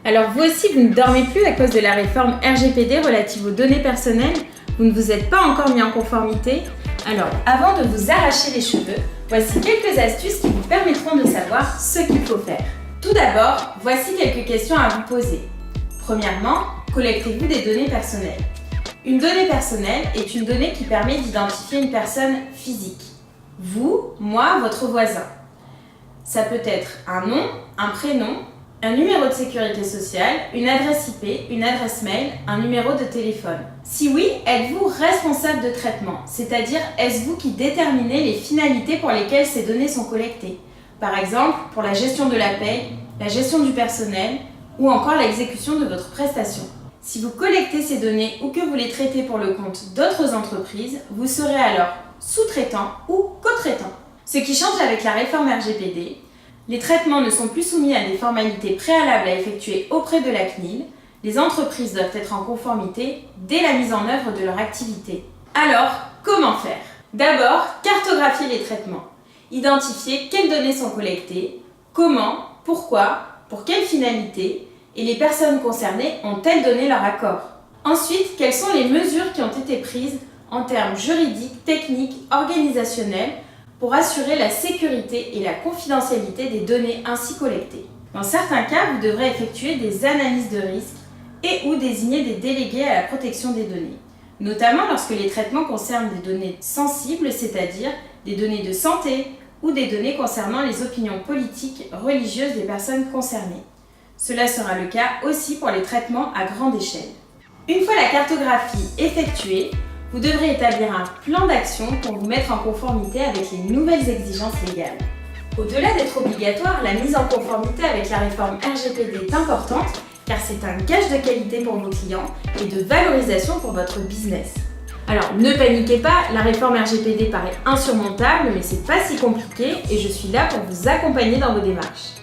Alors vous aussi, vous ne dormez plus à cause de la réforme RGPD relative aux données personnelles? Vous ne vous êtes pas encore mis en conformité? Alors, avant de vous arracher les cheveux, voici quelques astuces qui vous permettront de savoir ce qu'il faut faire. Tout d'abord, voici quelques questions à vous poser. Premièrement, collectez-vous des données personnelles? Une donnée personnelle est une donnée qui permet d'identifier une personne physique. Vous, moi, votre voisin. Ça peut être un nom, un prénom, un numéro de sécurité sociale, une adresse IP, une adresse mail, un numéro de téléphone. Si oui, êtes-vous responsable de traitement? C'est-à-dire, est-ce vous qui déterminez les finalités pour lesquelles ces données sont collectées? Par exemple, pour la gestion de la paie, la gestion du personnel ou encore l'exécution de votre prestation. Si vous collectez ces données ou que vous les traitez pour le compte d'autres entreprises, vous serez alors sous-traitant ou co-traitant. Ce qui change avec la réforme RGPD, les traitements ne sont plus soumis à des formalités préalables à effectuer auprès de la CNIL. Les entreprises doivent être en conformité dès la mise en œuvre de leur activité. Alors, comment faire? D'abord, cartographier les traitements. Identifier quelles données sont collectées, comment, pourquoi, pour quelle finalité, et les personnes concernées ont-elles donné leur accord? Ensuite, quelles sont les mesures qui ont été prises en termes juridiques, techniques, organisationnels pour assurer la sécurité et la confidentialité des données ainsi collectées. Dans certains cas, vous devrez effectuer des analyses de risque et ou désigner des délégués à la protection des données, notamment lorsque les traitements concernent des données sensibles, c'est-à-dire des données de santé ou des données concernant les opinions politiques, religieuses des personnes concernées. Cela sera le cas aussi pour les traitements à grande échelle. Une fois la cartographie effectuée, vous devrez établir un plan d'action pour vous mettre en conformité avec les nouvelles exigences légales. Au-delà d'être obligatoire, la mise en conformité avec la réforme RGPD est importante car c'est un gage de qualité pour vos clients et de valorisation pour votre business. Alors ne paniquez pas, la réforme RGPD paraît insurmontable mais c'est pas si compliqué et je suis là pour vous accompagner dans vos démarches.